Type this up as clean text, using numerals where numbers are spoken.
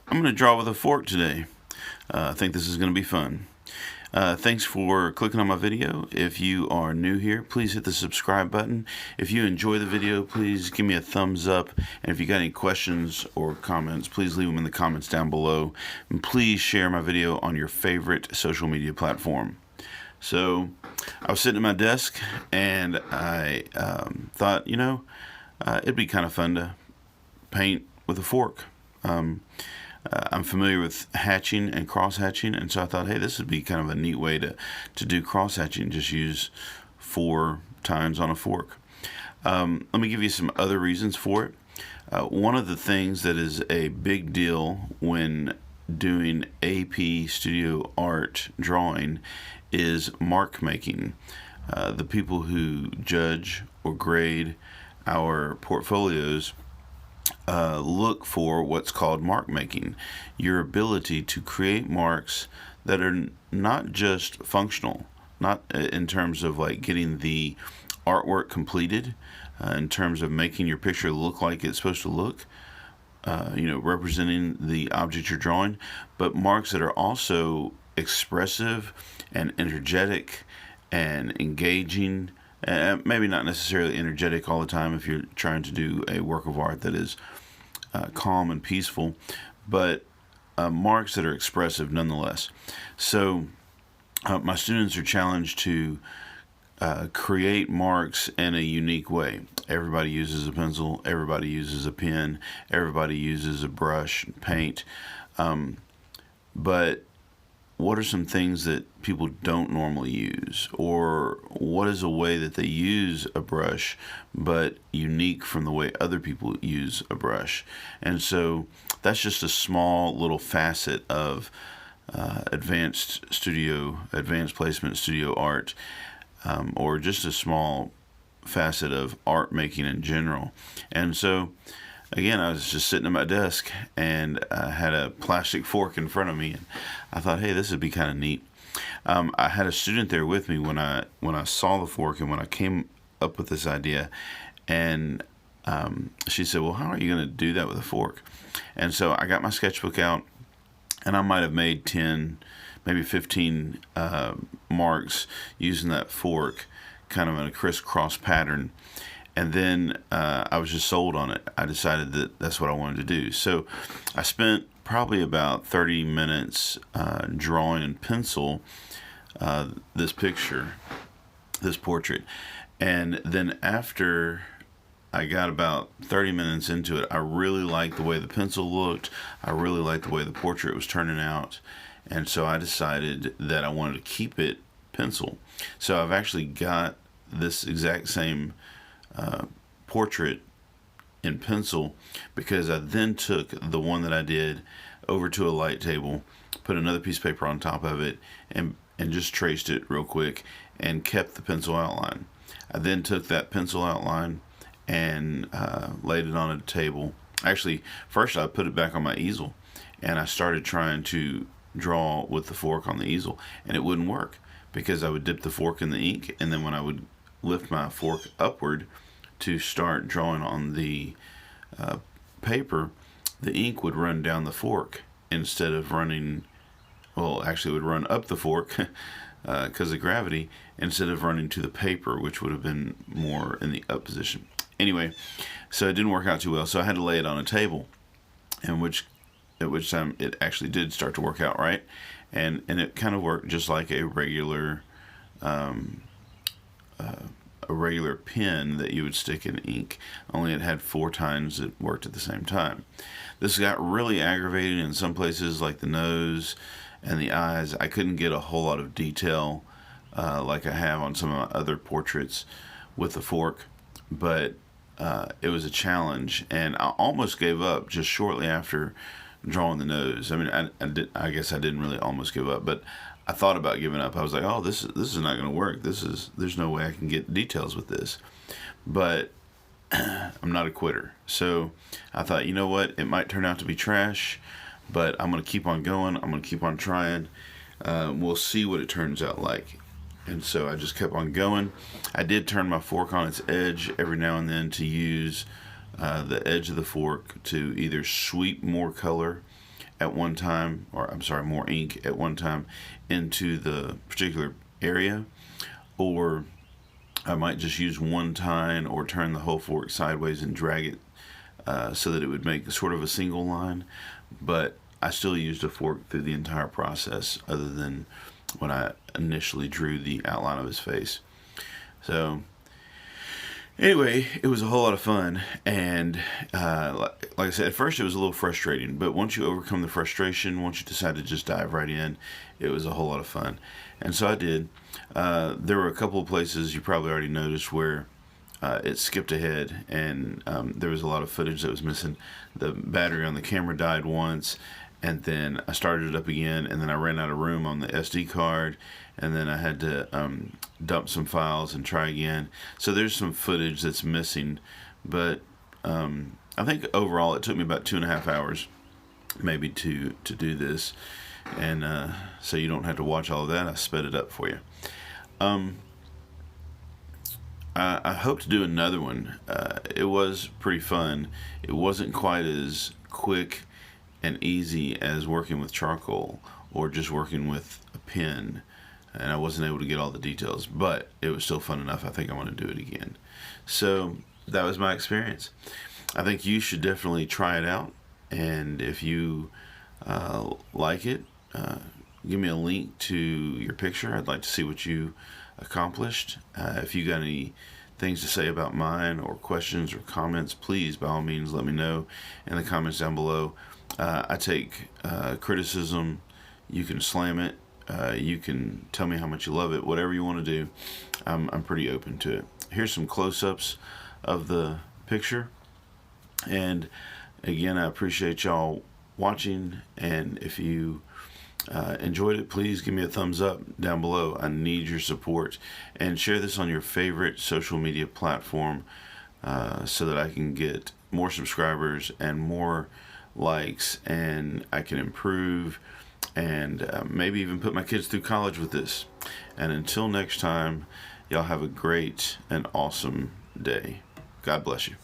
I'm going to draw with a fork today. I think this is going to be fun. Thanks for clicking on my video. If you are new here, please hit the subscribe button. If you enjoy the video, please give me a thumbs up. And if you got any questions or comments, please leave them in the comments down below. And please share my video on your favorite social media platform. So I was sitting at my desk and I thought, it'd be kind of fun to paint with a fork. I'm familiar with hatching and cross-hatching, and so I thought, hey, this would be kind of a neat way to do cross-hatching. Just use 4 tines on a fork. Let me give you some other reasons for it. One of the things that is a big deal when doing AP Studio Art drawing is mark making. The people who judge or grade our portfolios look for what's called mark making, your ability to create marks that are not just functional, not in terms of like getting the artwork completed, in terms of making your picture look like it's supposed to look, representing the object you're drawing, but marks that are also expressive and energetic and engaging. Maybe not necessarily energetic all the time if you're trying to do a work of art that is calm and peaceful, but marks that are expressive nonetheless. So my students are challenged to create marks in a unique way. Everybody uses a pencil, everybody uses a pen, everybody uses a brush and paint, but what are some things that people don't normally use? Or what is a way that they use a brush but unique from the way other people use a brush? And so that's just a small little facet of advanced placement studio art, or just a small facet of art making in general. And so again, I was just sitting at my desk and I had a plastic fork in front of me, and I thought, hey, this would be kind of neat. I had a student there with me when I saw the fork and when I came up with this idea, and she said, well, how are you going to do that with a fork? And so I got my sketchbook out, and I might have made 10, maybe 15 marks using that fork, kind of in a crisscross pattern. And then I was just sold on it. I decided that that's what I wanted to do. So I spent probably about 30 minutes drawing in pencil this picture, this portrait. And then after I got about 30 minutes into it, I really liked the way the pencil looked. I really liked the way the portrait was turning out. And so I decided that I wanted to keep it pencil. So I've actually got this exact same portrait in pencil, because I then took the one that I did over to a light table, put another piece of paper on top of it, and just traced it real quick and kept the pencil outline. I then took that pencil outline and laid it on a table. Actually, first I put it back on my easel and I started trying to draw with the fork on the easel, and it wouldn't work because I would dip the fork in the ink, and then when I would lift my fork upward to start drawing on the paper, the ink would run down the fork instead of running, well, actually it would run up the fork because of gravity, instead of running to the paper, which would have been more in the up position. Anyway, so it didn't work out too well, so I had to lay it on a table, at which time it actually did start to work out right, and it kind of worked just like a regular pen that you would stick in ink, only it had 4 tines that worked at the same time. This got really aggravating in some places, like the nose and the eyes. I couldn't get a whole lot of detail like I have on some of my other portraits with the fork, but it was a challenge, and I almost gave up just shortly after drawing the nose. I mean, I guess I didn't really almost give up, but I thought about giving up. I was like, oh, this is not going to work. There's no way I can get details with this. But I'm not a quitter. So I thought, you know what? It might turn out to be trash, but I'm going to keep on going. I'm going to keep on trying. We'll see what it turns out like. And so I just kept on going. I did turn my fork on its edge every now and then to use the edge of the fork to either sweep more color at one time, or I'm sorry, more ink at one time into the particular area, or I might just use one tine or turn the whole fork sideways and drag it so that it would make sort of a single line. But I still used a fork through the entire process, other than when I initially drew the outline of his face. So anyway, it was a whole lot of fun, and like I said, at first it was a little frustrating, but once you overcome the frustration, once you decide to just dive right in, it was a whole lot of fun. And so I did. There were a couple of places you probably already noticed where it skipped ahead, and there was a lot of footage that was missing. The battery on the camera died once, and then I started it up again, and then I ran out of room on the SD card, and then I had to dump some files and try again. So there's some footage that's missing, but I think overall it took me about 2.5 hours maybe to do this, and so you don't have to watch all of that. I sped it up for you. I hope to do another one. It was pretty fun. It wasn't quite as quick and easy as working with charcoal or just working with a pen, and I wasn't able to get all the details, but it was still fun enough. I think I want to do it again. So that was my experience. I think you should definitely try it out, and if you like it, give me a link to your picture. I'd like to see what you accomplished. If you got any things to say about mine, or questions or comments, please by all means let me know in the comments down below. I take criticism. You can slam it, you can tell me how much you love it, whatever you want to do. I'm pretty open to it. Here's some close-ups of the picture, and again, I appreciate y'all watching, and if you enjoyed it, please give me a thumbs up down below. I need your support, and share this on your favorite social media platform so that I can get more subscribers and more likes, and I can improve, and maybe even put my kids through college with this. And until next time, y'all have a great and awesome day. God bless you.